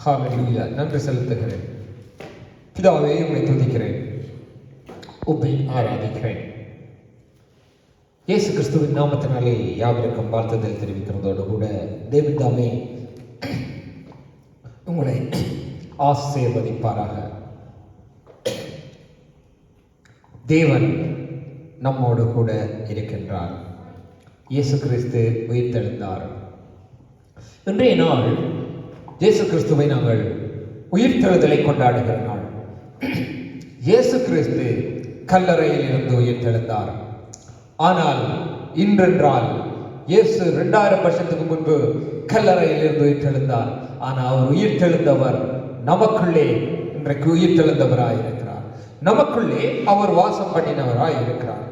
ஹல்லேலூயா. நன்றி செலுத்துகிறேன். பிதாவே, உம்மை துதிக்கிறேன், உம்மை ஆராதிக்கிறேன். இயேசு கிறிஸ்துவின் நாமத்தினாலே யாவருக்கும் வாழ்த்துதல் தெரிவிக்கிறதோடு கூட தேவன் தாமே உங்களை ஆசீர்வதிப்பாராக. தேவன் நம்மோடு கூட இருக்கின்றார். இயேசு கிறிஸ்து உயிர்த்தெழுந்தார். இன்றைய நாள் இயேசு கிறிஸ்துவை நாங்கள் உயிர்த்தெழுதலை கொண்டாடுகிற நாள். இயேசு கிறிஸ்து கல்லறையில் இருந்து உயிர்த்தெழுந்தார். ஆனால் இன்றென்றால் இயேசு 2000 வருஷத்துக்கு முன்பு கல்லறையில் இருந்து உயிர்த்தெழுந்தார். ஆனால் அவர் உயிர்த்தெழுந்தவர் நமக்குள்ளே இன்றைக்கு உயிர்த்தெழுந்தவராய் இருக்கிறார். நமக்குள்ளே அவர் வாசம் பண்ணினவராய் இருக்கிறார்.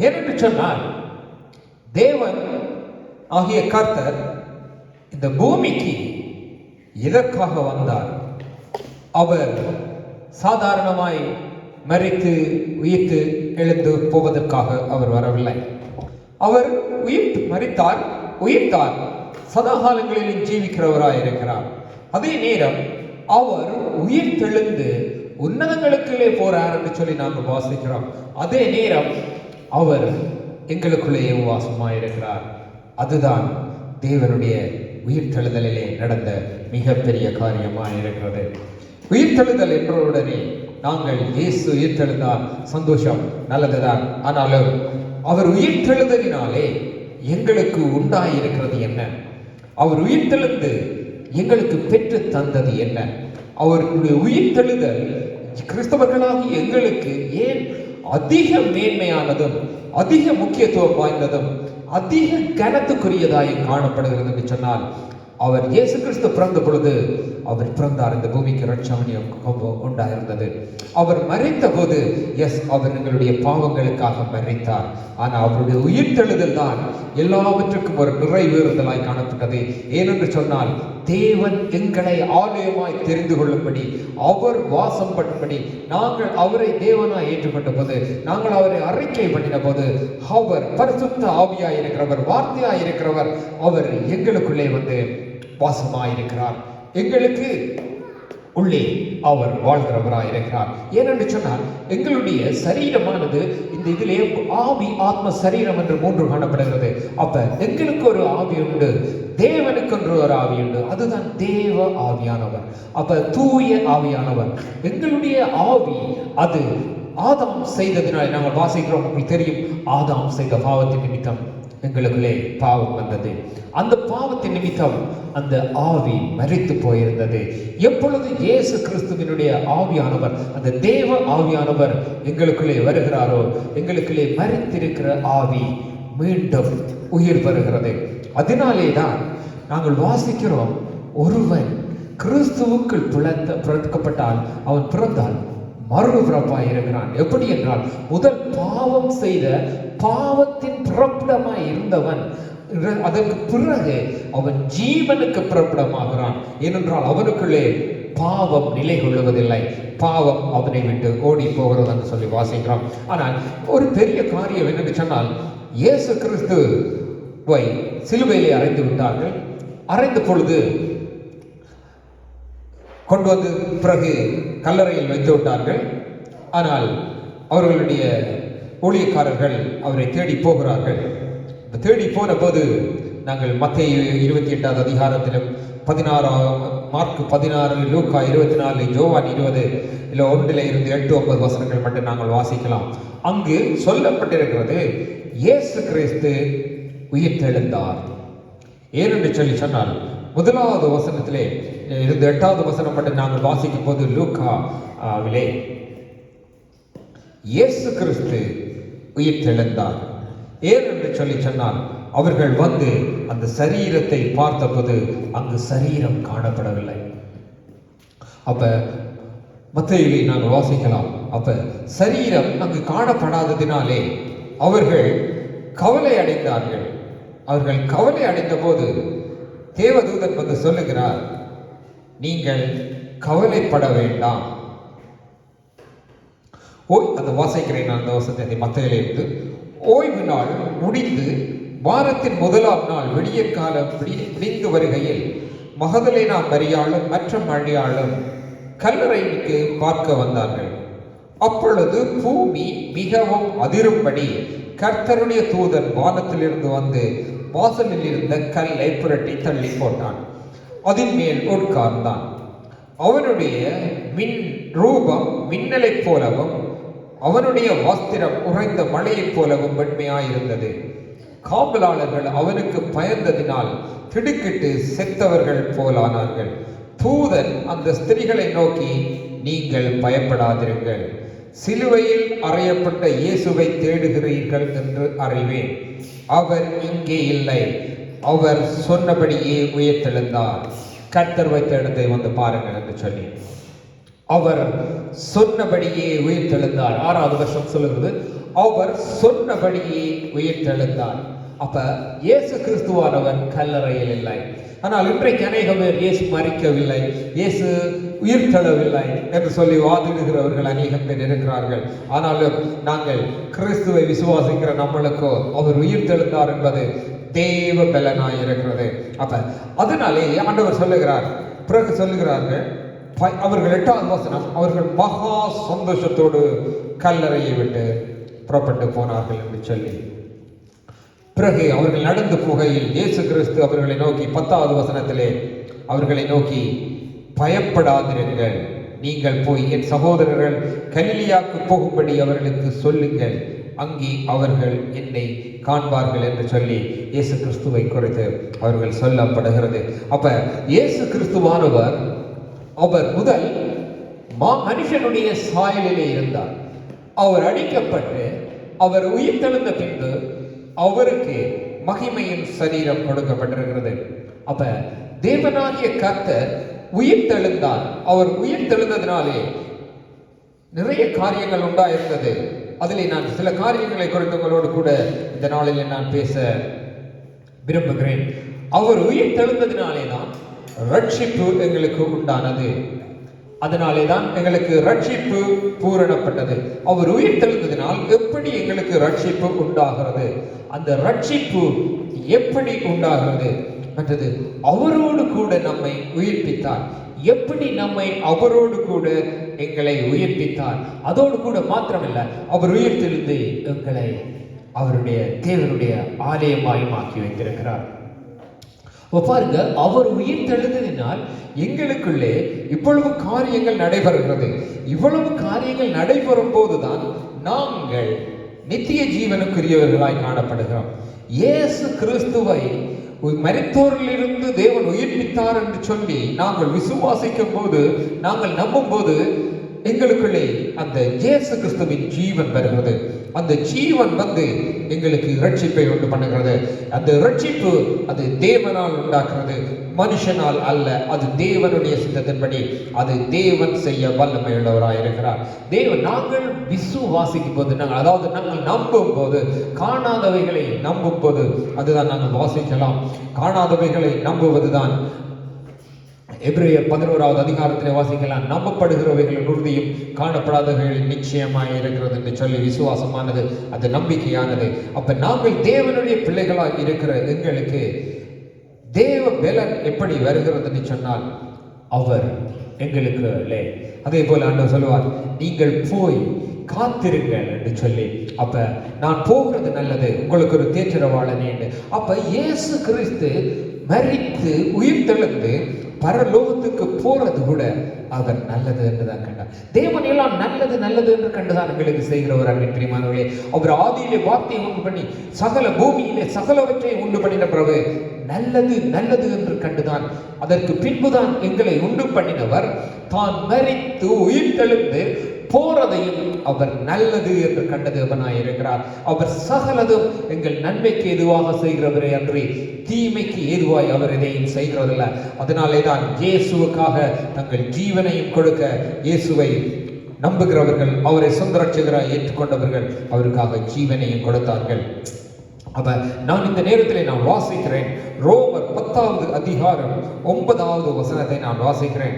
ஏனென்று சொன்னால் தேவன் ஆகிய கர்த்தர் இந்த பூமிக்கு எதற்காக வந்தார்? அவர் சாதாரணமாய் மரித்து உயிர்த்து எழுந்து போவதற்காக அவர் வரவில்லை. அவர் மரித்தார், உயிர்த்தார், சதாகாலங்களிலும் ஜீவிக்கிறவராய் இருக்கிறார். அதே நேரம் அவர் உயிர்த்தெழுந்து உன்னதங்களுக்குள்ளே போறார் என்று சொல்லி நாங்கள் வாசிக்கிறோம். அதே நேரம் அவர் எங்களுக்குள்ளேயே வாசமாயிருக்கிறார். அதுதான் தேவனுடைய உயிர்த்தெழுதலிலே நடந்த மிகப்பெரிய காரியமாக இருக்கிறது. உயிர்த்தெழுதல் என்றவுடனே நாங்கள் இயேசு உயிர்த்தெழுந்தார், சந்தோஷம், நல்லதுதான். ஆனாலும் அவர் உயிர்த்தெழுதலினாலே எங்களுக்கு உண்டாயிருக்கிறது என்ன? அவர் உயிர்த்தெழுந்து எங்களுக்கு பெற்று தந்தது என்ன? அவருடைய உயிர்த்தெழுதல் கிறிஸ்தவர்களாகி எங்களுக்கு ஏன் அதிக மேன்மையானதும் அதிக முக்கியத்துவம் வாய்ந்ததும் அதிக கனத்துக்குரியதாய் காணப்படுகிறது என்று சொன்னால், அவர் இயேசு கிறிஸ்து பிறந்த பொழுது அவர் பிறந்தார். இந்த பூமிக்கு ரட்சணியம் உண்டாயிருந்தது. அவர் மரித்த போது அவர் எங்களுடைய பாவங்களுக்காக மரித்தார். ஆனால் அவருடைய உயிர்த்தெழுதல் தான் எல்லாவற்றுக்கும் ஒரு நிறைவேறுதலாய் காணப்பட்டது. ஏனென்று சொன்னால் தேவன் எங்களை ஆலயமாய் தெரிந்து கொள்ளும்படி, அவர் வாசம் பண்ணும்படி, நாங்கள் அவரை தேவனாய் ஏற்றுக்கொண்ட போது, நாங்கள் அவரை அறிக்கை பண்ணின போது, அவர் பரிசுத்த ஆவியாய் இருக்கிறவர், வார்த்தையாய் இருக்கிறவர், அவர் எங்களுக்குள்ளே வந்து வாசமாயிருக்கிறார். எங்களுக்கு உள்ளே அவர் வாழ்கிறவராய் இருக்கிறார். ஏனென்று சொன்னால் எங்களுடைய சரீரமானது இந்த இதிலே ஆவி, ஆத்ம, சரீரம் என்று 3 காணப்படுகிறது. அப்ப எங்களுக்கு ஒரு ஆவி உண்டு, தேவனுக்கு ஒரு ஆவி உண்டு. அதுதான் தேவ ஆவியானவர். அப்ப தூய ஆவியானவர். எங்களுடைய ஆவி அது ஆதாம் செய்ததினால் நாங்கள் வாசிக்கிறோம். உங்களுக்கு தெரியும், ஆதாம் செய்த பாவத்தின் நிமித்தம் எங்களுக்குள்ளே பாவம் வந்தது. அந்த பாவத்தின் நிமித்தம் அந்த ஆவி மரித்து போயிருந்தது. எப்பொழுது இயேசு கிறிஸ்துவினுடைய ஆவியானவர், அந்த தேவ ஆவியானவர் எங்களுக்குள்ளே வருகிறாரோ, எங்களுக்குள்ளே மரித்திருக்கிற ஆவி மீண்டும் உயிர் பெறுகிறது. அதனாலே தான் நாங்கள் வாசிக்கிறோம், ஒருவன் கிறிஸ்துவுக்குள் பிறக்கப்பட்டால் அவன் பிறந்தால் மறுபிறப்பாய் இருக்கிறான். எப்படி என்றால், முதல் பாவம் செய்த பாவத்தின் பிறப்பிடமாய் இருந்தவன் அதற்கு பிறகு அவன் ஜீவனுக்கு பிறப்பிடமாகிறான். ஏனென்றால் அவனுக்குள்ளே பாவம் நிலை கொள்ளுவதில்லை, பாவம் அவனை விட்டு ஓடி போகிறது என்று சொல்லி வாசிக்கிறோம். ஆனால் ஒரு பெரிய காரியம் என்னென்று சொன்னால், இயேசு கிறிஸ்துவை சிலுவையிலே அறைந்து விட்டார்கள். அறைந்த பொழுது கொண்டு வந்து பிறகு கல்லறையில் வைத்து விட்டார்கள். ஆனால் அவர்களுடைய ஊழியக்காரர்கள் அவரை தேடி போகிறார்கள். தேடி போன போது நாங்கள் மத்தேயு 28 அதிகாரத்திலும் 16 மார்க் 16, லூக்கா 24, யோவான் 20 இல்லை 1-8-9 வசனங்கள் மட்டும் நாங்கள் வாசிக்கலாம். அங்கு சொல்லப்பட்டிருக்கிறது, இயேசு கிறிஸ்து உயிர்த்தெழுந்தார். ஏனென்று சொல்லி சொன்னால், 1வது வசனத்திலே இருந்து 8வது வசனம் மட்டும் நாங்கள் வாசிக்கும் போது லூக்காவிலே இயேசு கிறிஸ்து உயிர்த்தெழுந்தார். ஏனென்று சொல்லி சொன்னால், அவர்கள் வந்து அந்த சரீரத்தை பார்த்தபோது அங்கு சரீரம் காணப்படவில்லை. அப்ப மத்தேயுவை நாங்கள் வாசிக்கலாம். அப்ப சரீரம் அங்கு காணப்படாததினாலே அவர்கள் கவலை அடைந்தார்கள். அவர்கள் கவலை அடைந்த போது தேவதூதன் வந்து சொல்லுகிறார், நீங்கள் கவலைப்பட வேண்டாம். அந்த வாசிக்கிறேன் நான் அந்த வசனத்தை மத்தேயுவிலிருந்து. ஓய்வு நாள் முடிந்து வாரத்தின் முதலாம் நாள் விடிய காலம் விடிந்து வருகையில் மகதலேனா மரியாளும் மற்ற மரியாளும் கல்லறைக்கு பார்க்க வந்தார்கள். அப்பொழுது பூமி மிகவும் அதிரும்படி கர்த்தருடைய தூதன் வானத்திலிருந்து வந்து வாசலில் இருந்த கல்லை புரட்டி தள்ளி போட்டான். அதன் மேல் உட்கார்ந்தான். அவனுடைய ரூபம் மின்னலைப் போலவும் அவனுடைய வஸ்திரம் உறைந்த மழையைப் போலவும் வெண்மையாயிருந்தது. காவலாளர்கள் அவனுக்கு பயந்ததினால் திடுக்கிட்டு செத்தவர்கள் போலானார்கள். தூதன் அந்த ஸ்திரீகளை நோக்கி, நீங்கள் பயப்படாதிருங்கள், சிலுவையில் அறையப்பட்ட இயேசுவை தேடுகிறீர்கள் என்று அறிவேன். அவர் இங்கே இல்லை, அவர் சொன்னபடியே உயிர்த்தெழுந்தார். கர்த்தர் வைத்த இடத்தை வந்து பாருங்கள் என்று சொல்லி அவர் சொன்னபடியே உயிர்த்தெழுந்தார். 6வது வருஷம் சொல்லுகிறது, அவர் சொன்னபடியே உயிர்த்தெழுந்தார். அப்ப இயேசு கிறிஸ்துவானவர் கல்லறையில் இல்லை. ஆனால் இன்றைக்கு அநேக பேர் இயேசு மரிக்கவில்லை, இயேசு உயிர்த்தெழவில்லை என்று சொல்லி வாதிடுகிறவர்கள் அநேகம் பேர் இருக்கிறார்கள். ஆனாலும் நாங்கள் கிறிஸ்துவை விசுவாசிக்கிற நம்மளுக்கோ அவர் உயிர்த்தெழுந்தார் என்பது தேவ பலனாய் இருக்கிறது. அப்ப அதனாலே ஆண்டவர் சொல்லுகிறார், பிறகு சொல்லுகிறார்கள், அவர்கள் 8வது வசனம், அவர்கள் மகா சந்தோஷத்தோடு கல்லறையை விட்டு புறப்பட்டு போனார்கள் என்று சொல்லி, பிறகு அவர்கள் நடந்து போகையில் இயேசு கிறிஸ்து அவர்களை நோக்கி 10வது வசனத்திலே அவர்களை நோக்கி, பயப்படாதிருங்கள், நீங்கள் போய் என் சகோதரர்கள் கலிலியாவுக்கு போகும்படி அவர்களுக்கு சொல்லுங்கள், அங்கே அவர்கள் என்னை காண்பார்கள் என்று சொல்லி இயேசு கிறிஸ்துவை குறித்து அவர்கள் சொல்லப்படுகிறது. அப்ப இயேசு கிறிஸ்துவானவர் அவர் முதல் மனுஷனுடைய சாயலிலே இருந்தார். அவர் அடிக்கப்பட்டு அவர் உயிர்த்தெழுந்த பின்பு அவருக்கு மகிமையின் சரீரம் கொடுக்கப்பட்டிருக்கிறது. அப்ப தேவனாகிய கர்த்தர் உயிர்த்தெழுந்தார். அவர் உயிர்த்தெழுந்ததினாலே நிறைய காரியங்கள் உண்டாயிருந்தது. அதிலே நான் சில காரியங்களை குறித்து உங்களோடு கூட இந்த நாளில் நான் பேச விரும்புகிறேன். அவர் உயிர்த்தெழுந்ததினாலே தான் ரட்சிப்பு எங்களுக்கு உண்டானது. அதனாலே தான் எங்களுக்கு ரட்சிப்பு பூரணப்பட்டது. அவர் உயிர்த்தெழுந்ததினால் எப்படி எங்களுக்கு ரட்சிப்பு உண்டாகிறது, அந்த ரட்சிப்பு எப்படி உண்டாகிறது மற்றது அவரோடு கூட நம்மை உயிர்ப்பித்தார். எப்படி நம்மை அவரோடு கூட எங்களை உயிர்ப்பித்தார். அதோடு கூட மாத்திரமல்ல, அவர் உயிர்த்தெழுந்து எங்களை அவருடைய தேவனுடைய ஆலயமாக்கி வைத்திருக்கிறார். பாருங்க, அவர் உயிர்த்தெழுந்ததினால் எங்களுக்குள்ளே இவ்வளவு காரியங்கள் நடைபெறுகிறது. இவ்வளவு காரியங்கள் நடைபெறும் போதுதான் நாங்கள் நித்திய ஜீவனுக்குரியவர்களாய் காணப்படுகிறோம். இயேசு கிறிஸ்துவை மரித்தோரிலிருந்து தேவன் உயிர்ப்பித்தார் என்று சொல்லி நாங்கள் விசுவாசிக்கும் போது, நாங்கள் நம்பும் போது எங்களுக்குள்ளே அந்த இயேசு கிறிஸ்துவின் ஜீவன் வருகிறது. அந்த ஜீவன் வந்து எங்களுக்கு இரட்சிப்பை உண்டு பண்ணுகிறது. அந்த இரட்சிப்பு அது தேவனால் உண்டாக்குறது, மனுஷனால் அல்ல. அது தேவனுடைய சித்தத்தின்படி அது தேவன் செய்ய வல்லமை உள்ளவராய் இருக்கிறார். தேவன் நாங்கள் விசுவாசிக்கும் போது, நாங்கள் நம்பும் போது, காணாதவைகளை நம்பும் போது அதுதான் நாங்கள் வாசிக்கலாம். காணாதவைகளை நம்புவதுதான் எபிரேயர் 11வது அதிகாரத்திலே வாசிக்கலாம். நம்பப்படுகிறவைகளின் உறுதியும் காணப்படாதவைகளின் நிச்சயமாய் இருக்கிறது என்று சொல்லி விசுவாசமானது அது நம்பிக்கையானது. அப்ப நாங்கள் தேவனுடைய பிள்ளைகளாக இருக்கிற எங்களுக்கு தேவ பலன் எப்படி வருகிறது என்று சொன்னால் அவர் எங்களுக்கு அதே போல ஆண்டவர் சொல்லுவார், நீங்கள் போய் காத்திருங்கள் என்று சொல்லி. அப்ப நான் போகிறது நல்லது, உங்களுக்கு ஒரு தேற்றரவாளனே என்று. அப்ப இயேசு கிறிஸ்து மரித்து உயிர்த்தெழுந்து பரலோகத்துக்கு போறது கூட அவர் நல்லது என்றுதான் கண்டார். தேவன் எல்லாம் நல்லது நல்லது என்று கண்டுதான் எங்களுக்கு செய்கிறவர். அன்பின் பிரியமானவர்களே, அவர் ஆதியிலே வார்த்தையை உண்டு பண்ணி சகல பூமியிலே சகலவற்றை உண்டு பண்ணின பிறகு நல்லது நல்லது என்று கண்டுதான் அதற்கு பின்புதான் எங்களை உண்டு பண்ணினவர் தான் மரித்து உயிர்த்தெழுந்து போறதையும் அவர் நல்லது என்று கண்டதேவனாய் இருக்கிறார். அவர் சகலதும் எங்கள் நன்மைக்கு எதுவாக செய்கிறவரே அன்றி தீமைக்கு ஏதுவாய் அவர் எதையும் செய்கிறதில்லை. அதனாலே தான் இயேசுவுக்காக தங்கள் ஜீவனையும் கொடுக்க, இயேசுவை நம்புகிறவர்கள், அவரை சொந்த ரட்சகராய் ஏற்றுக்கொண்டவர்கள் அவருக்காக ஜீவனையும் கொடுத்தார்கள். அப்ப நான் இந்த நேரத்தில் நான் வாசிக்கிறேன் ரோமர் 10வது அதிகாரம் 9வது வசனத்தை நான் வாசிக்கிறேன்.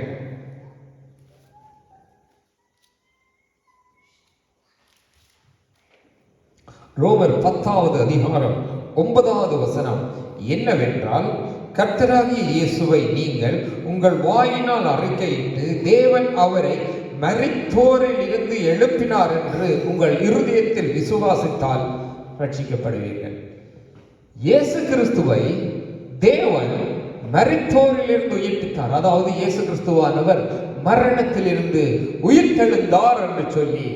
ரோமர் 10வது அதிகாரம் 9வது வசனம் என்னவென்றால், கர்த்தராகிய இயேசுவை நீங்கள் உங்கள் வாயினால் அறிக்கையிட்டு தேவன் அவரை மரித்தோரில் இருந்து எழுப்பினார் என்று உங்கள் இருதயத்தில் விசுவாசித்தால் ரட்சிக்கப்படுவீர்கள். இயேசு கிறிஸ்துவை தேவன் மரித்தோரிலிருந்து உயிர்ப்பித்தார். அதாவது இயேசு கிறிஸ்துவானவர் மரணத்திலிருந்து உயிர்த்தெழுந்தார் என்று சொல்லி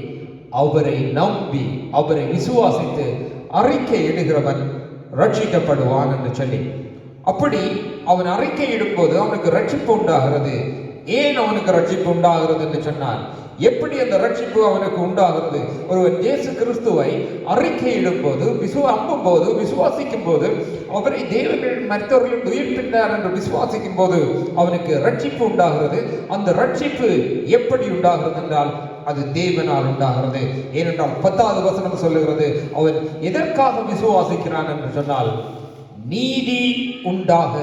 அவரை நம்பி அவரை விசுவாசித்து அறிக்கை இடுகிறவன் ரட்சிக்கப்படுவான் என்று சொல்லி, அப்படி அவன் அறிக்கை இடும்போது அவனுக்கு ரட்சிப்பு உண்டாகிறது. ஏன் அவனுக்கு ரட்சிப்பு உண்டாகிறது என்று சொன்னார். எப்படி அந்த ரட்சிப்பு அவனுக்கு உண்டாகிறது? ஒருவன் இயேசு கிறிஸ்துவை அறிக்கையிடும் போது, நம்பும் போது, விசுவாசிக்கும் போது, அவரை தேவன் மரித்தோரில் உயிர்ப்பித்தார் என்று விசுவாசிக்கும் போது அவனுக்கு ரட்சிப்பு உண்டாகிறது. அந்த ரட்சிப்பு எப்படி உண்டாகிறது என்றால் அது தேவனால் உண்டாகிறது. ஏனென்றால் 10வது வசனம் சொல்லுகிறது, அவன் எதற்காக விசுவாசிக்கிறான் என்று சொன்னால் நீதி உண்டாக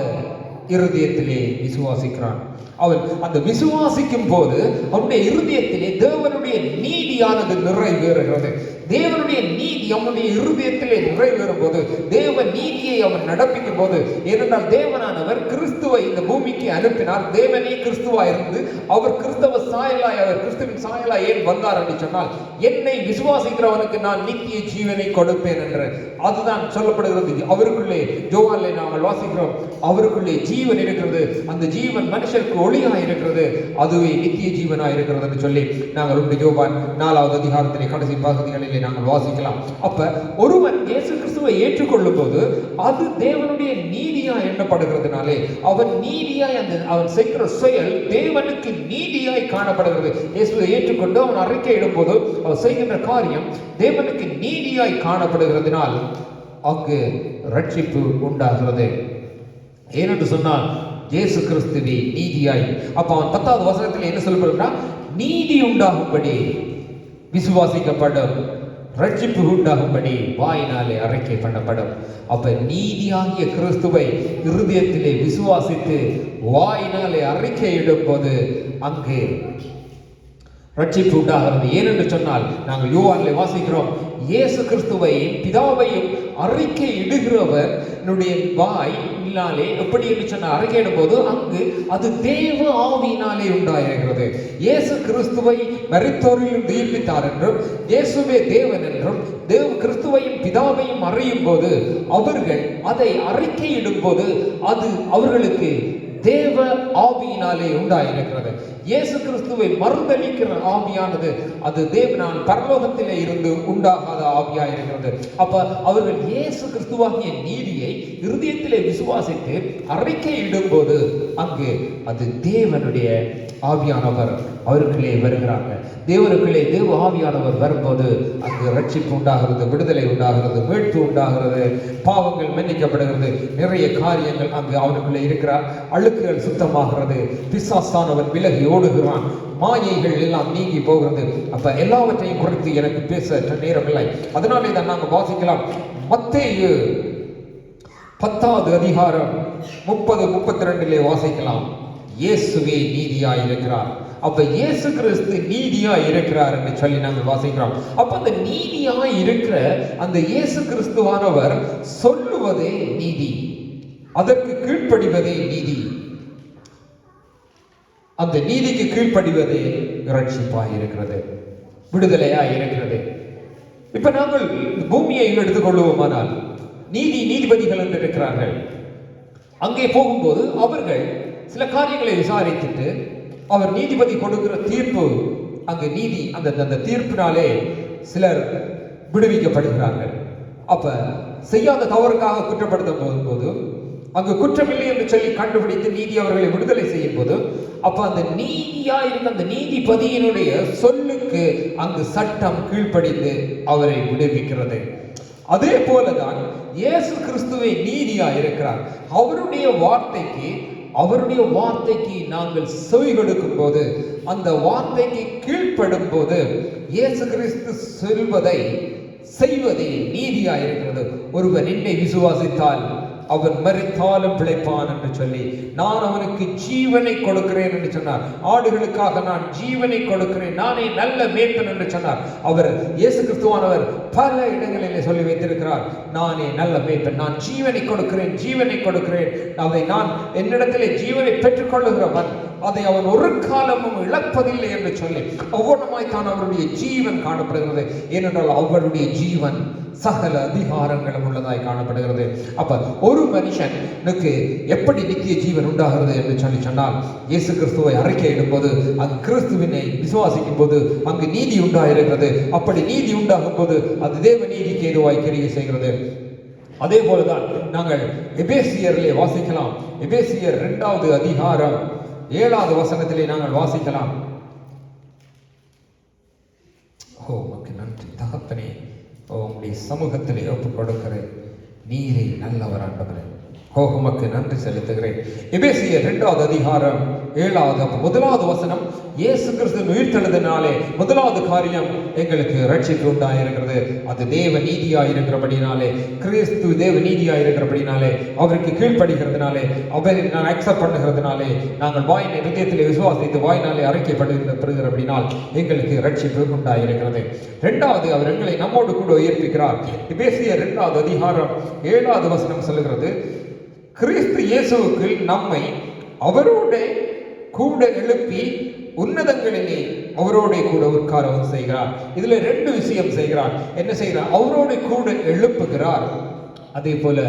இருதயத்திலே விசுவாசிக்கிறான். அவன் அந்த விசுவாசிக்கும் போது அவனுடைய இருதயத்திலே தேவனுடைய நீதியானது நிறைவேறுகிறது. தேவனுடைய நீதி அவனுடைய இருதயத்திலே நிறைவேறும் போது தேவ நீதியை அவன் நடப்பிக்கும் போது, ஏனென்றால் தேவனானவர் கிறிஸ்துவை இந்த பூமிக்கு அனுப்பினார். தேவனே கிறிஸ்துவாய் இருந்து அவர் கிறிஸ்தவ சாயலாய், அவர் கிறிஸ்துவின் சாயலாய் ஏன் வந்தார் என்று சொன்னால், என்னை விசுவாசிக்கிறவனுக்கு நான் நித்திய ஜீவனை கொடுப்பேன் என்று அதுதான் சொல்லப்படுகிறது. அவருக்குள்ளே யோவானிலே நாங்கள் வாசிக்கிறோம், அவருக்குள்ளே ஜீவன் இருக்கிறது, அந்த ஜீவன் மனுஷருக்கு ஒளியாய் இருக்கிறது, அதுவே நித்திய ஜீவனாய் இருக்கிறது என்று சொல்லி நாங்கள் யோவான் 4வது அதிகாரத்திலே கடைசி பகுதிகளிலே நாங்கள் வாசிக்கலாம். அப்ப ஒருவன் இயேசு கிறிஸ்துவை ஏற்றுக்கொள்ளும் போது அது தேவனுடைய நீதியாய் எண்ணப்படுகிறதுனாலே அவன் நீதியாய் அவன் செய்கிற செயல் தேவனுக்கு நீதியாய் காணப்படுகிறது. இயேசுவை ஏற்றுக்கொண்டு அவன் அறிக்கையிடும் போது அவன் செய்கின்ற காரியம் தேவனுக்கு நீதியாய் காணப்படுகிறதுனால் அங்கு ரட்சிப்பு உண்டாகிறது. ஏனென்று சொன்னால் இயேசு கிறிஸ்துவே நீதியாய். அப்ப அவன் 10வது வசனத்தில் என்ன சொல்லப்படுகிறா? நீதி உண்டாகும்படி விசுவாசிக்கப்படும், ரட்சிப்பு உண்டாகும்படி வாயினாலே அறிக்கை பண்ணப்படும். அப்ப நீதியாகிய கிறிஸ்துவை இருதயத்திலே விசுவாசித்து வாயினாலே அறிக்கையிடும் போது அங்கு ரட்சிப்பு உண்டாகிறது. ஏனென்று சொன்னால் நாங்கள் யோவானிலே வாசிக்கிறோம், இயேசு கிறிஸ்துவையும் பிதாவையும் அறிக்கை இடுகிறவனுடைய வாயினாலே எப்படி என்று சொன்ன அறிக்கையிடும் போது அங்கு அது தேவ ஆவியினாலே உண்டாயிருக்கிறது. இயேசு கிறிஸ்துவை மரித்தோரில் உயிர்ப்பித்தார் என்றும் இயேசுவே தேவன் என்றும் கிறிஸ்துவையும் பிதாவையும் அறியும் போது அவர்கள் அதை அறிக்கையிடும் போது அது அவர்களுக்கு தேவ ஆவியினாலே உண்டாயிருக்கிறது. இயேசு கிறிஸ்துவை மறுதலிக்கிற ஆவியானது அது தேவனால் பரலோகத்திலே இருந்து உண்டாகாத ஆவியாயிருக்கிறது. அப்ப அவர்கள் இயேசு கிறிஸ்துவாகிய நீதியை இருதயத்திலே விசுவாசித்து அறிக்கையிடும் போது அங்கு அது தேவனுடைய ஆவியானவர் அவருக்குள்ளே வருகிறாங்க. தேவனுக்குள்ளே தேவ ஆவியானவர் வரும்போது அங்கு ரட்சிப்பு உண்டாகிறது, விடுதலை உண்டாகிறது, மீட்பு உண்டாகிறது, பாவங்கள் மன்னிக்கப்படுகிறது, நிறைய காரியங்கள் அங்கு அவனுக்குள்ளே இருக்கிறார். அழுக்குகள் சுத்தமாகிறது, பிசாசானவன் விலகி ஓடுகிறான், மாயைகள் எல்லாம் நீங்கி போகிறது. அப்ப எல்லாவற்றையும் குறித்து எனக்கு பேச நேரம் இல்லை, அதனாலே தான் நாங்கள் வாசிக்கலாம். மத்தேயு 10வது அதிகாரம் 30-32 வாசிக்கலாம். இயேசுவே நீதியாய் இருக்கிறார். அப்ப இயேசு கிறிஸ்து நீதியாய் இருக்கிறார் என்று சொல்லி நாங்கள் வாசிக்கிறோம். அப்ப அந்த நீதியாய் இருக்கிற அந்த இயேசு கிறிஸ்துவானவர் சொல்லுவதே நீதி, அதற்கு கீழ்ப்படிவதே நீதி, அந்த நீதிக்கு கீழ்ப்படிவதே ரட்சிப்பாய் இருக்கிறது, விடுதலையாய் இருக்கிறது. இப்ப நாங்கள் பூமியை எடுத்துக்கொள்வோமானால் நீதிபதிகள் என்று இருக்கிறார்கள். அங்கே போகும்போது அவர்கள் சில காரியங்களை விசாரித்துட்டு அவர் நீதிபதி கொடுக்கிற தீர்ப்பு அங்கு நீதி அந்த தீர்ப்பினாலே சிலர் விடுவிக்கப்படுகிறார்கள். அப்ப செய்யாத தவறுக்காக குற்றப்படுத்தும் போது அங்கு குற்றமில்லை என்று சொல்லி கண்டுபிடித்து நீதி அவர்களை விடுதலை செய்யும் போது அப்ப அந்த நீதியாயிருந்த அந்த நீதிபதியினுடைய சொல்லுக்கு அங்கு சட்டம் கீழ்ப்படிந்து அவரை விடுவிக்கிறது. அதே போலதான் இயேசு கிறிஸ்துவே நீதியாய் இருக்கிறார். அவருடைய வார்த்தைக்கு நாங்கள் செவி கொடுக்கும் போது, அந்த வார்த்தைக்கு கீழ்ப்படும் போது இயேசு கிறிஸ்து சொல்வதை செய்வதே நீதியாய் இருக்கிறது. ஒருவன் என்னை விசுவாசித்தால் அவன் மரித்தாலும் பிழைப்பான் என்று சொல்லி, நான் அவனுக்கு ஜீவனை கொடுக்கிறேன் என்று சொன்னார். ஆடுகளுக்காக நான் ஜீவனை கொடுக்கிறேன், நானே நல்ல மேய்ப்பன் என்று சொன்னார். அவர் இயேசு கிறிஸ்துவானவர் பல இடங்களிலே சொல்லி வைத்திருக்கிறார், நானே நல்ல மேய்ப்பன், நான் ஜீவனை கொடுக்கிறேன், ஜீவனை கொடுக்கிறேன். அதை நான் என்னிடத்திலே ஜீவனை பெற்றுக் கொள்ளுகிறவன், அதை அவன் ஒரு காலமும் இழப்பதில்லை என்று சொல்லி ஒவ்வொன்றுமாய் தான் அவருடைய ஜீவன் காணப்படுகிறது. ஏனென்றால் அவருடைய ஜீவன் சகல அதிகாரங்களும் உள்ளதாய் காணப்படுகிறது. அப்ப ஒரு மனுஷனுக்கு எப்படி நித்திய ஜீவன் உண்டாகிறது என்று சொல்லி சொன்னால், இயேசு கிறிஸ்துவை அறிக்கையிடும் போது, அங்கு கிறிஸ்துவினை விசுவாசிக்கும் போது அங்கு நீதி உண்டாயிருக்கிறது. அப்படி நீதி உண்டாகும் போது அது தேவ நீதிக்கு ஏதுவாய் கிரியை செய்கிறது. அதே போலதான் நாங்கள் எபேசியரிலே வாசிக்கலாம். எபேசியர் 2வது அதிகாரம் 7வது வசனத்திலே நாங்கள் வாசிக்கலாம். உமக்கு நன்றி தகப்பனே, உங்களுடைய சமூகத்திலே ஒப்புக் கொடுக்கிறேன், நீரே நல்லவர் ஆண்டவரே, உமக்கு நன்றி செலுத்துகிறேன். எபேசியர் 2வது அதிகாரம் 7வது 1வது வசனம், இயேசு கிறிஸ்து உயிர்த்தெழுந்ததினாலே முதலாவது காரியம் எங்களுக்கு ரட்சிப்பு உண்டாயிருக்கிறது. அது தேவ நீதியாயிருக்கிறபடினாலே, கிறிஸ்து தேவ நீதியாயிருக்கிறபடினாலே, அவருக்கு கீழ்ப்படுகிறதுனாலே, அவரை நான் அக்செப்ட் பண்ணுகிறதுனாலே, நாங்கள் வாயினை இதயத்திலே விசுவாசித்து வாயினாலே அறிக்கைப்படுகிறபடினால் எங்களுக்கு ரட்சிப்பு உண்டாயிருக்கிறது. 2வது, அவர் எங்களை நம்மோடு கூட உயிர்ப்பிக்கிறார். எபேசியர் 2வது அதிகாரம் 7வது வசனம் சொல்லுகிறது, கிறிஸ்து இயேசுவுக்குள் நம்மை அவரோட கூட எழுப்பி உன்னதங்களிலே அவரோட கூட உட்காரவும் செய்கிறார். இதுல 2 விஷயம் செய்கிறார். என்ன செய்கிறார்? அவரோட கூட எழுப்புகிறார், அதே போல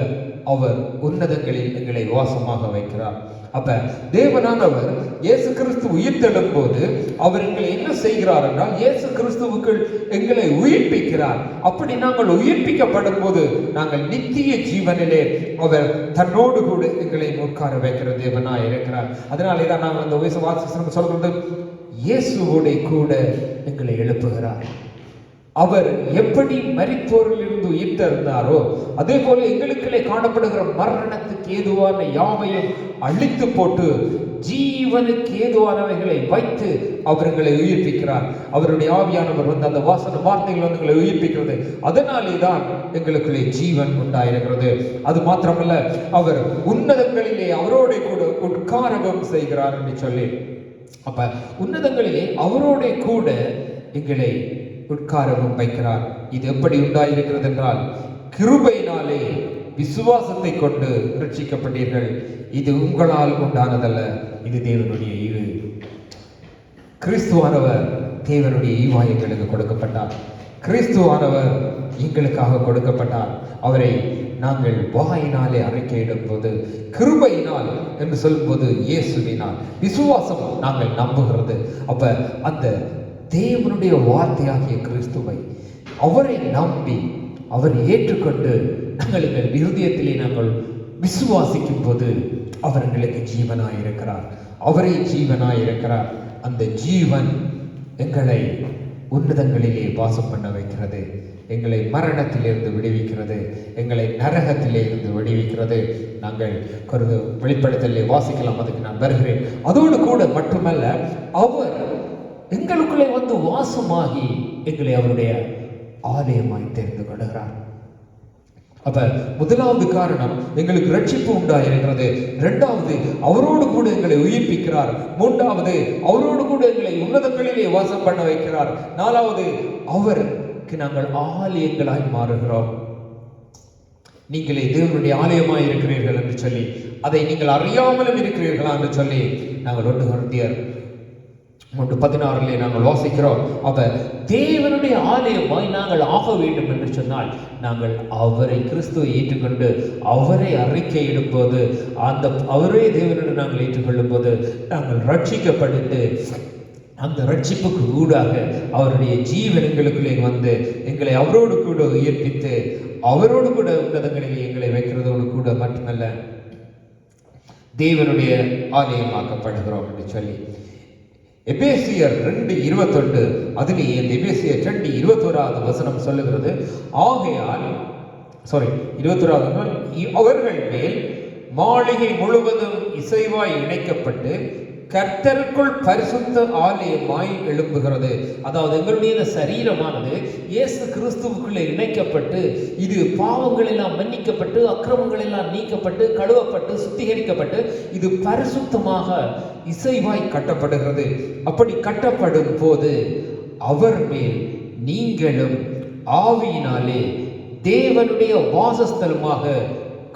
அவர் உன்னதங்களில் எங்களை வாசமாக வைக்கிறார். அப்ப தேவனானவர் இயேசு கிறிஸ்து உயிர்த்தெழும் போது அவர் எங்களை என்ன செய்கிறார் என்றால், இயேசு கிறிஸ்துவுக்குள் எங்களை உயிர்ப்பிக்கிறார். அப்படி நாங்கள் உயிர்ப்பிக்கப்படும் போது நாங்கள் நித்திய ஜீவனிலே அவர் தன்னோடு கூட எங்களை உட்கார வைக்கிற தேவனாய் இருக்கிறார். அதனாலே தான் நாங்கள் அந்த வாசகம் சொல்றது, இயேசுவோட கூட எங்களை எழுப்புகிறார். அவர் எப்படி மரித்தோரில் இருந்து உயிர்த்தெழுந்தாரோ அதே போல எங்களுக்குள்ளே காணப்படுகிற மரணத்துக்கு ஏதுவான யாவையும் அழித்து போட்டு ஜீவனுக்கு ஏதுவானவைகளை வைத்து அவர்களை உயிர்ப்பிக்கிறார். அவருடைய ஆவியானவர் வந்து அந்த வார்த்தைகள் வந்து எங்களை உயிர்ப்பிக்கிறது. அதனாலே தான் எங்களுக்குள்ளே ஜீவன் உண்டாயிருக்கிறது. அது மாத்திரமல்ல, அவர் உன்னதங்களிலே அவரோட கூட உட்காரவும் செய்கிறார் என்று சொல்லி, அப்ப உன்னதங்களிலே அவரோட கூட எங்களை உட்காரவும் வைக்கிறார். இது எப்படி உண்டாயிருக்கிறது என்றால், கிருபையினாலே விசுவாசத்தை கொண்டு ரட்சிக்கப்பட்டீர்கள். இது உங்களால் உண்டானதல்ல, இது தேவனுடைய ஈவு. கிறிஸ்துவானவர் தேவனுடைய ஈவாய் எங்களுக்கு கொடுக்கப்பட்டார். கிறிஸ்துவானவர் எங்களுக்காக கொடுக்கப்பட்டார். அவரை நாங்கள் வாயினாலே அறிக்கையிடும் போது, கிருபையினால் என்று சொல்லும் போது இயேசுவினால், விசுவாசம் நாங்கள் நம்புகிறது. அப்ப அந்த தேவனுடைய வார்த்தையாகிய கிறிஸ்துவை அவரை நம்பி அவர் ஏற்றுக்கொண்டு நாங்கள் எங்கள் இருதயத்திலே நாங்கள் விசுவாசிக்கும் போது அவர் எங்களுக்கு ஜீவனாயிருக்கிறார். அவரே ஜீவனாயிருக்கிறார். அந்த ஜீவன் எங்களை உன்னதங்களிலே வாசம் பண்ண வைக்கிறது. எங்களை மரணத்திலிருந்து விடுவிக்கிறது. எங்களை நரகத்திலே இருந்து விடுவிக்கிறது. நாங்கள் வெளிப்படுத்தலே வாசிக்கலாம், அதுக்கு நான் வருகிறேன். அதோடு கூட மட்டுமல்ல, அவர் எங்களுக்குள்ளே வந்து வாசமாகி எங்களை அவருடைய ஆலயமாய் தெரிந்து கொள்கிறார். அப்ப முதலாவது காரணம், எங்களுக்கு ரட்சிப்பு உண்டாயிருக்கிறது. 2வது, அவரோடு கூட எங்களை உயிர்ப்பிக்கிறார். 3வது, அவரோடு கூட எங்களை உன்னதங்களிலே வாசம் பண்ண வைக்கிறார். 4வது, அவருக்கு நாங்கள் ஆலயங்களாய் மாறுகிறோம். நீங்களே தேவனுடைய ஆலயமாய் இருக்கிறீர்கள் என்று சொல்லி, அதை நீங்கள் அறியாமலும் இருக்கிறீர்களா என்று சொல்லி நாங்கள் 1 கொரிந்தியர் 3:16 நாங்கள் வாசிக்கிறோம். அப்ப தேவனுடைய ஆலயமாய் நாங்கள் ஆக வேண்டும் என்று சொன்னால், நாங்கள் அவரை கிறிஸ்துவை ஏற்றுக்கொண்டு அவரை அறிக்கையிடும் போது, அந்த அவரே தேவனுடன் நாங்கள் ஏற்றுக்கொள்ளும் போது நாங்கள் ரட்சிக்கப்பட்டு அந்த ரட்சிப்புக்கு ஊடாக அவருடைய ஜீவனங்களுக்குள்ளே வந்து எங்களை அவரோடு கூட உயிர்ப்பித்து அவரோடு கூட உன்னதங்களில் எங்களை வைக்கிறதோடு கூட மட்டுமல்ல, தேவனுடைய ஆலயமாக்கப்படுகிறோம் என்று சொல்லி எபேசியர் 2:21 அதிலேயே இந்த எபேசியர் 2:21 வசனம் சொல்லுகிறது, ஆகையால் 21 அவர்கள் மேல் மாளிகை முழுவதும் இசைவாய் இணைக்கப்பட்டு கர்த்தருக்குள் பரிசுத்த ஆலயமாய் எழும்புகிறது. அதாவது எங்களுடைய இந்த சரீரமானது இயேசு கிறிஸ்துவுக்குள்ளே இணைக்கப்பட்டு, இது பாவங்கள் எல்லாம் மன்னிக்கப்பட்டு, அக்கிரமங்கள் எல்லாம் நீக்கப்பட்டு, கழுவப்பட்டு, சுத்திகரிக்கப்பட்டு, இது பரிசுத்தமாக இசைவாய் கட்டப்படுகிறது. அப்படி கட்டப்படும் போது அவர் மேல் நீங்களும் ஆவியினாலே தேவனுடைய வாசஸ்தலமாக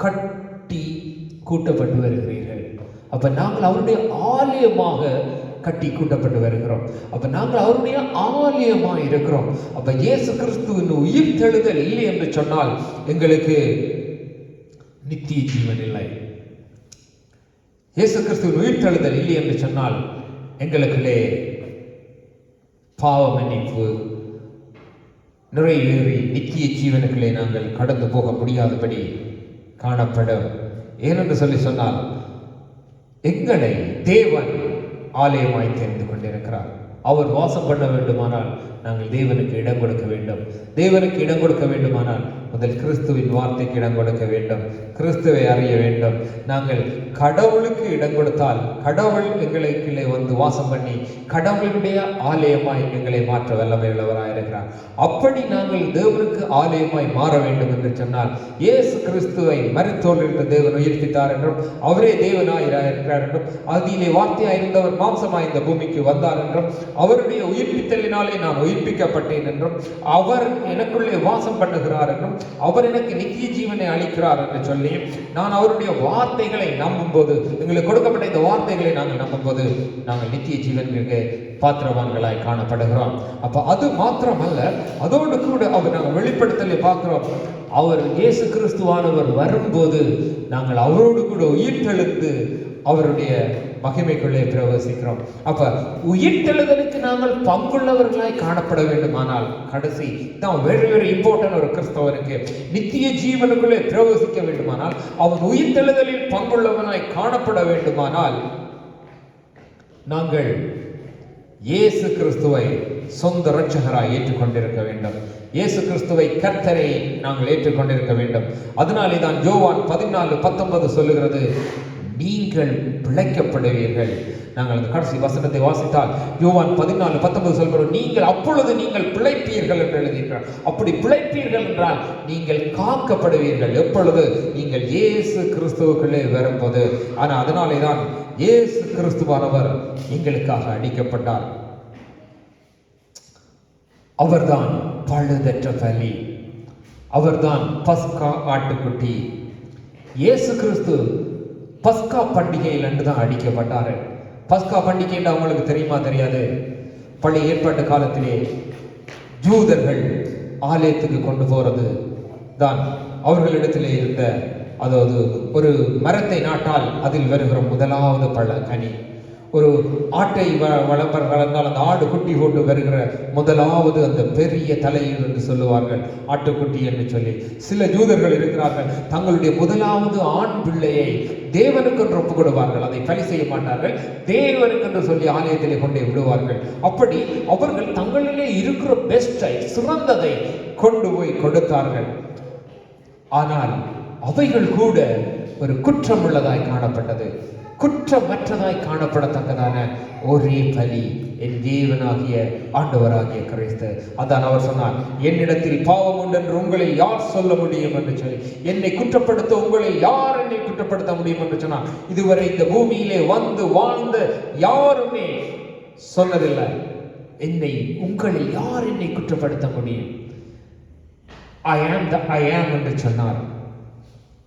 கட்டி கூட்டப்பட்டு வருகிறீர்கள். அப்ப நாங்கள் அவருடைய ஆலயமாக கட்டி கூட்டப்பட்டு வருகிறோம். அப்ப நாங்கள் அவருடைய ஆலயமாக இருக்கிறோம். அப்ப இயேசு கிறிஸ்துவின் உயிர் தெழுதல் இல்லை என்று சொன்னால் எங்களுக்கு நித்திய ஜீவன் இல்லை. இயேசு கிறிஸ்துவின் உயிர் தெழுதல் இல்லை என்று சொன்னால் எங்களுக்குள்ளே பாவ மன்னிப்பு நிறைவேறி நித்திய ஜீவனுக்குள்ளே நாங்கள் கடந்து போக முடியாதபடி காணப்படும். ஏனென்று சொன்னால் எங்களை தேவன் ஆலயமாய் தெரிந்து கொண்டிருக்கிறார். அவர் வாசம் பண்ண வேண்டுமானால் நாங்கள் தேவனுக்கு இடம் கொடுக்க வேண்டும். தேவனுக்கு இடம் கொடுக்க வேண்டுமானால் முதல் கிறிஸ்துவின் வார்த்தைக்கு இடம் கொடுக்க வேண்டும். கிறிஸ்துவை அறிய வேண்டும். நாங்கள் கடவுளுக்கு இடம் கொடுத்தால் கடவுள் எங்களுக்குள்ளே வந்து வாசம் பண்ணி கடவுளுடைய ஆலயமாய் எங்களை மாற்ற வல்லமை உள்ளவராக இருக்கிறார். அப்படி நாங்கள் தேவனுக்கு ஆலயமாய் மாற வேண்டும் என்று சொன்னால் இயேசு கிறிஸ்துவை மரித்தோரிலிருந்து தேவன் உயிர்ப்பித்தார் என்றும், அவரே தேவனாய் இருக்கிறார் என்றும், அதிலே வார்த்தையாய் இருந்தவர் மாம்சமாய் இந்த பூமிக்கு வந்தார் என்றும், அவருடைய உயிர்ப்பித்தலினாலே நான் உயிர்ப்பிக்கப்பட்டேன் என்றும், அவர் எனக்குள்ளே வாசம் பண்ணுகிறார் என்றும், அவர் எனக்கு நித்திய ஜீவனை அளிக்கிறார் என்று சொல்லி நான் அவருடைய வார்த்தைகளை நம்பும் போது, எங்களுக்கு கொடுக்கப்பட்ட இந்த வார்த்தைகளை நாங்கள் நம்பும் போது நாங்கள் நித்திய ஜீவனுக்கு பாத்திரவான்களாய் காணப்படுகிறோம். அப்ப அது மாத்திரமல்ல, அதோடு கூட அவர் நாங்கள் வெளிப்படுத்தலை பார்க்கிறோம். அவர் இயேசு கிறிஸ்துவானவர் வரும்போது நாங்கள் அவரோடு கூட உயிர்த்தெழுந்து அவருடைய மகிமைக்குள்ளே பிரவேசிக்கிறோம். அப்ப உயிர்த்தெழுதலுக்கு நாங்கள் பங்குள்ளவர்களாய் காணப்பட வேண்டுமானால், கடைசி தான் வெரி வெரி இம்பார்ட்டன்ட் ஒரு கிறிஸ்தவனுக்கு நித்திய ஜீவனுக்குள்ளே பிரவேசிக்க வேண்டுமானால், அவன் உயிர்த்தெழுதலில் பங்குள்ளவனாய் காணப்பட வேண்டுமானால் நாங்கள் இயேசு கிறிஸ்துவை சொந்த இரட்சகராய் ஏற்றுக்கொண்டிருக்க வேண்டும். இயேசு கிறிஸ்துவை கர்த்தரை நாங்கள் ஏற்றுக்கொண்டிருக்க வேண்டும். அதனாலே தான் யோவான் 14:19 சொல்லுகிறது, நீங்கள் பிழைக்கப்படுவீர்கள். நாங்கள் அந்த கடைசி வசனத்தை வாசித்தால் யோவான் 14:19 சொல்கிறோம், நீங்கள் அப்பொழுது நீங்கள் பிழைப்பீர்கள் என்று எழுதியிருக்கிறார். அப்படி பிழைப்பீர்கள் என்றால் நீங்கள் காக்கப்படுவீர்கள். எப்பொழுது? நீங்கள் இயேசு கிறிஸ்துவுக்குள்ளே வரும்போது. ஆனால் அதனாலே தான் இயேசு கிறிஸ்துவானவர் எங்களுக்காக அடிக்கப்பட்டார். அவர்தான் பழுதற்ற பலி, அவர்தான் பஸ்கா ஆட்டுக்குட்டி. இயேசு கிறிஸ்து பஸ்கா பண்டிகையில் அன்று தான் அடிக்கப்பட்டாரு. பஸ்கா பண்டிகை என்று அவங்களுக்கு தெரியுமா? தெரியாது. பழைய ஏற்பாட்டு காலத்திலே ஜூதர்கள் ஆலயத்துக்கு கொண்டு போறது தான் அவர்களிடத்திலே இருந்த, அதாவது ஒரு மரத்தை நாட்டால் அதில் வருகிற முதலாவது பழ கனி. ஒரு ஆட்டை வளர்ந்தால் அந்த ஆடு குட்டி போட்டு வருகிற முதலாவது அந்த பெரிய தலையீடு என்று சொல்லுவார்கள், ஆட்டுக்குட்டி என்று சொல்லி. சில ஜூதர்கள் இருக்கிறார்கள், தங்களுடைய முதலாவது ஆண் பிள்ளையை தேவனுக்கென்று ஒப்புக் கொடுவார்கள். அதை பலி செய்ய மாட்டார்கள், தேவனுக்கென்று சொல்லி ஆலயத்திலே கொண்டே விடுவார்கள். அப்படி அவர்கள் தங்களிலே இருக்கிற பெஸ்டை, சிறந்ததை கொண்டு போய் கொடுத்தார்கள். ஆனால் அவைகள் கூட ஒரு குற்றம் உள்ளதாய் காணப்பட்டது. குற்றமற்றதாய் காணப்படத்தக்கதான ஒரே பலி என் தேவனாகிய ஆண்டவராகிய கிறிஸ்து. அதான் அவர் சொன்னார், என்னிடத்தில் பாவம் உண்டு என்று உங்களில் யார் சொல்ல முடியும் என்று சொல்லி, என்னை குற்றப்படுத்த உங்களில் யார் என்னை குற்றப்படுத்த முடியும் என்று சொன்னார். இதுவரை இந்த பூமியிலே வந்து வாழ்ந்த யாருமே சொன்னதில்லை, என்னை உங்களில் யார் என்னை குற்றப்படுத்த முடியும். I am the I am என்று சொன்னார்.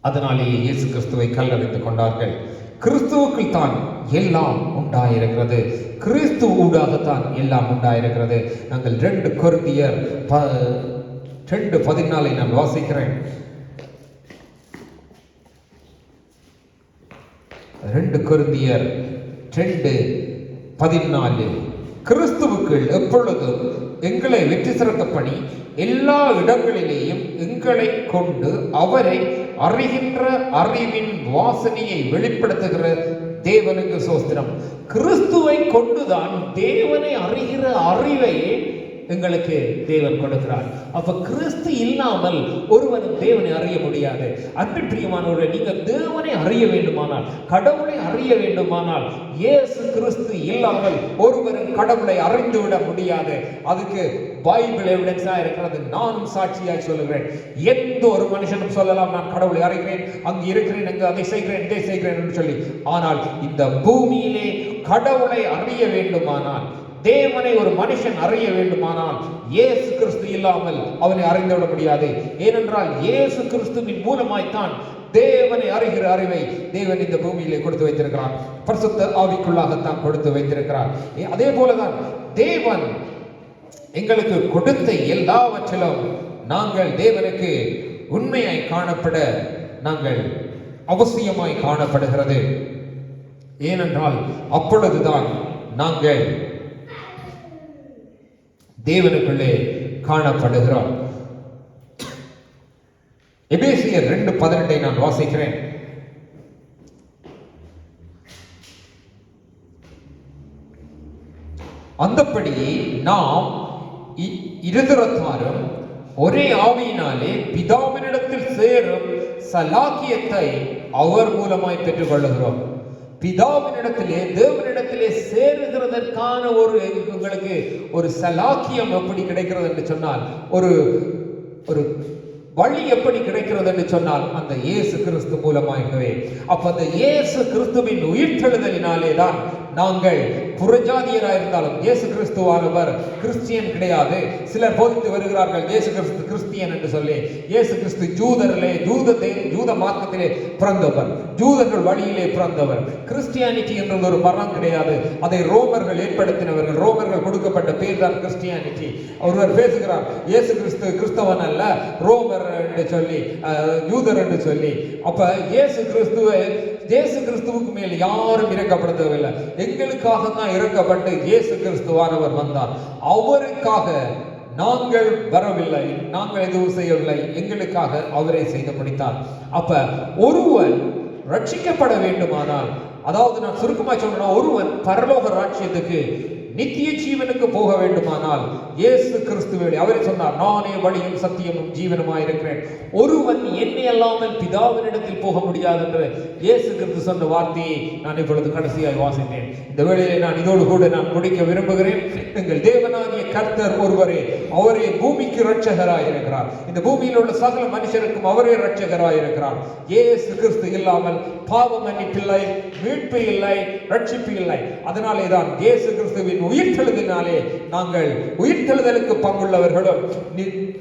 அதனாலேயே இயேசு கிறிஸ்துவை கல்லறைத்துக் கொண்டார்கள். கிறிஸ்துவுக்குள் தான் எல்லாம் உண்டாயிருக்கிறது, கிறிஸ்து ஊடாகத்தான் எல்லாம் உண்டாயிருக்கிறது. நாங்கள் 2 கொரிந்தியர் 2:14 நான் வாசிக்கிறேன். 2 கொரிந்தியர் 2:14, கிறிஸ்துவுக்குள் எப்பொழுதும் எங்களை வெற்றி சிறந்த பணி எல்லா இடங்களிலேயும் எங்களை கொண்டு அவரை அறிகின்ற அறிவின் வாசனையை வெளிப்படுத்துகிற தேவனுக்கு சோஸ்திரம். கிறிஸ்துவை கொண்டுதான் தேவனை அறிகிற அறிவையே எங்களுக்கு தேவன் கொடுக்கிறார். அப்ப கிறிஸ்து இல்லாமல் ஒருவனும் தேவனை அறிய முடியாது. அன்பின் பிரியமானவர்களே, நீங்கள் தேவனை அறிய வேண்டுமானால், கடவுளை அறிய வேண்டுமானால் இயேசு கிறிஸ்து இல்லாமல் ஒருவரும் கடவுளை அறிந்து விட முடியாது. அதுக்கு பைபிள் எவிடன்ஸா இருக்கிறது. நானும் சாட்சியாய் சொல்லுகிறேன். எந்த ஒரு மனுஷனும் சொல்லலாம், நான் கடவுளை அறிகிறேன், அங்கு இருக்கிறேன், அங்கு அதை செய்கிறேன், இதை செய்கிறேன் என்று சொல்லி. ஆனால் இந்த பூமியிலே கடவுளை அறிய வேண்டுமானால், தேவனை ஒரு மனுஷன் அறிய வேண்டுமானால் இயேசு கிறிஸ்து இல்லாமல் அவனை அறிந்துவிட முடியாது. ஏனென்றால் இயேசு கிறிஸ்துவின் மூலமாய்த்தான் தேவனை அறிகிற அறிவை தேவன் இந்த பூமியிலே கொடுத்து வைத்திருக்கிறார். பரிசுத்த ஆவிக்குள்ளாகத்தான் கொடுத்து வைத்திருக்கிறார். அதே போலதான் தேவன் எங்களுக்கு கொடுத்த எல்லாவற்றிலும் நாங்கள் தேவனுக்கு உண்மையாய் காணப்பட நாங்கள் அவசியமாய் காணப்படுகிறது. ஏனென்றால் அப்பொழுதுதான் நாங்கள் தேவனுக்குள்ளே காணப்படுகிறோம். எபேசியர் 2:18 நான் வாசிக்கிறேன். அந்தப்படி நாம் இருதரத்தாரும் ஒரே ஆவியினாலே பிதாவினிடத்தில் சேரும் சலாக்கியத்தை அவர் மூலமாய் பெற்றுக் கொள்ளுகிறோம். பிதாவினிடத்திலே தேவனிடத்திலே சேருகிறதற்கான உங்களுக்கு ஒரு சலாக்கியம் எப்படி கிடைக்கிறது என்று சொன்னால், ஒரு வழி எப்படி கிடைக்கிறது என்று சொன்னால் அந்த இயேசு கிறிஸ்து மூலமாகவே. அப்ப அந்த இயேசு கிறிஸ்துவின் உயிர்த்தெழுதலினாலே தான் நாங்கள் புறஜாதியராக இருந்தாலும், இயேசு கிறிஸ்துவானவர் கிறிஸ்டியன் கிடையாது. சிலர் போதித்து வருகிறார்கள் இயேசு கிறிஸ்து கிறிஸ்டியன் என்று சொல்லி. இயேசு கிறிஸ்து ஜூத மார்க்கத்திலே பிறந்தவர், ஜூதர்கள் வழியிலே பிறந்தவர். கிறிஸ்டியானிட்டி என்றது ஒரு மரம் கிடையாது. அதை ரோமர்கள் ஏற்படுத்தினவர்கள். ரோமர்கள் கொடுக்கப்பட்ட பேர் தான் கிறிஸ்டியானிட்டி. ஒருவர் பேசுகிறார், இயேசு கிறிஸ்து கிறிஸ்தவன் அல்ல, ரோமர் என்று சொல்லி, யூதர் என்று சொல்லி. அப்ப இயேசு கிறிஸ்துவுக்கு மேல் யாரும் இறக்கப்படுத்தவில்லை. எங்களுக்காக தான் இறக்கப்பட்டு இயேசு கிறிஸ்துவானவர் வந்தார். அவருக்காக நாங்கள் வரவில்லை, நாங்கள் எதுவும் செய்யவில்லை, எங்களுக்காக அவரை செய்து முடித்தார். அப்ப ஒருவன் ரட்சிக்கப்பட வேண்டுமானால், அதாவது நான் சுருக்கமாக சொல்லணும், ஒருவன் பரலோக ராஜ்யத்துக்கு நித்திய ஜீவனுக்கு போக வேண்டுமானால் இயேசு கிறிஸ்துவே அவரை சொன்னார், நானே வழியும் சத்தியமும் ஜீவனுமாய் இருக்கிறேன், ஒருவன் என்னை அல்லாமல் பிதாவினிடத்தில் போக முடியாது என்று இயேசு கிறிஸ்து சொன்ன வார்த்தையை நான் இப்பொழுது கடைசியாய் வாசித்தேன். இந்த வேளையிலே நான் இதோடு கூட நான் முடிக்க விரும்புகிறேன். எங்கள் தேவனாகிய கர்த்தர் ஒருவரே, அவரே பூமிக்கு இரட்சகராய் இருக்கிறார். இந்த பூமியில் உள்ள சகல மனுஷருக்கும் அவரே இரட்சகராய் இருக்கிறார். இயேசு கிறிஸ்து இல்லாமல் பாவ மன்னிப்பில்லை, மீட்பு இல்லை, ரட்சிப்பு இல்லை. அதனாலே தான் இயேசு கிறிஸ்துவின் உயிர்த்தெழுதினாலே நாங்கள் உயிர்த்தெழுதலுக்கு பங்குள்ளவர்களும்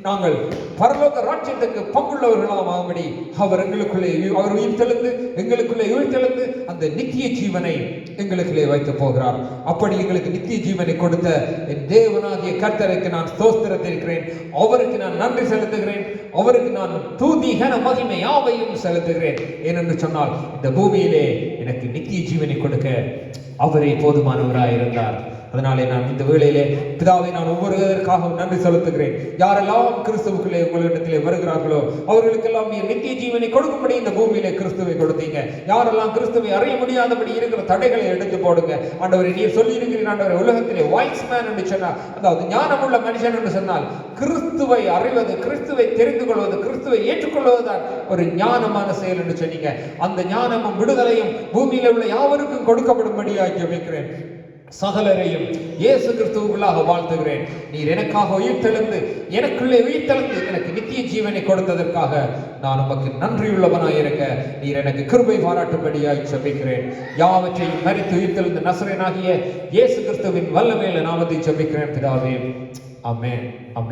நாங்கள் பரலோக ராஜ்யத்துக்கு பங்குள்ளவர்களாம் ஆகும்படி அவர் எங்களுக்குள்ளே அவர் உயிர்த்தெழுந்து எங்களுக்குள்ளே உயிர்த்தெழுந்து அந்த நித்திய ஜீவனை எங்களுக்குள்ளே வைத்து போகிறார். அப்படி எங்களுக்கு நித்திய ஜீவனை கொடுத்த என் தேவனாகிய கர்த்தருக்கு நான் ஸ்தோத்திரத்திருக்கிறேன். அவருக்கு நான் நன்றி செலுத்துகிறேன். அவருக்கு நான் துதி கன மகிமை யாவையும் செலுத்துகிறேன். ஏனென்று சொன்னால் இந்த பூமியிலே எனக்கு நித்திய ஜீவனை கொடுக்க அவரே போதுமானவராய் இருந்தார். அதனாலே நான் இந்த வேளையிலே பிதாவை நான் ஒவ்வொருவருக்காகவும் நன்றி செலுத்துகிறேன். யாரெல்லாம் கிறிஸ்துவுக்குள்ளே உங்களிடத்திலே வருகிறார்களோ அவர்களுக்கெல்லாம் நீ நித்திய ஜீவனை கொடுக்கும்படி இந்த பூமியிலே கிறிஸ்துவை கொடுத்தீங்க. யாரெல்லாம் கிறிஸ்துவை அறிய முடியாதபடி இருக்கிற தடைகளை எடுத்து போடுங்க. ஆண்டவரை நீர் சொல்லி இருக்கிறீர் ஆண்டவரை, உலகத்திலே வாய்ஸ் மேன் என்று சொன்னால், அதாவது ஞானமுள்ள மனுஷன் என்று சொன்னால் கிறிஸ்துவை அறிவது, கிறிஸ்துவை தெரிந்து கொள்வது, கிறிஸ்துவை ஏற்றுக்கொள்வதுதான் ஒரு ஞானமான செயல் என்று சொன்னீங்க. அந்த ஞானமும் விடுதலையும் பூமியில உள்ள யாவருக்கும் கொடுக்கப்படும்படியாக ஜெபிக்கிறேன். சகலரையும் இயேசு கிறிஸ்துவுக்குள்ளாக வாழ்த்துகிறேன். நீர் எனக்காக உயிர்த்தெழுந்து எனக்குள்ளே உயிர்த்தெழுந்து எனக்கு நித்திய ஜீவனை கொடுத்ததற்காக நான் உமக்கு நன்றியுள்ளவனாய் இருக்க நீர் எனக்கு கிருபை பாராட்டும்படியாய் ஜெபிக்கிறேன். யாவற்றையும் மரித்து உயிர்த்தெழுந்த நசரேயனாகிய இயேசு கிறிஸ்துவின் வல்லமையுள்ள நாமத்தை ஜெபிக்கிறேன் பிதாவே. ஆமென், ஆமென்.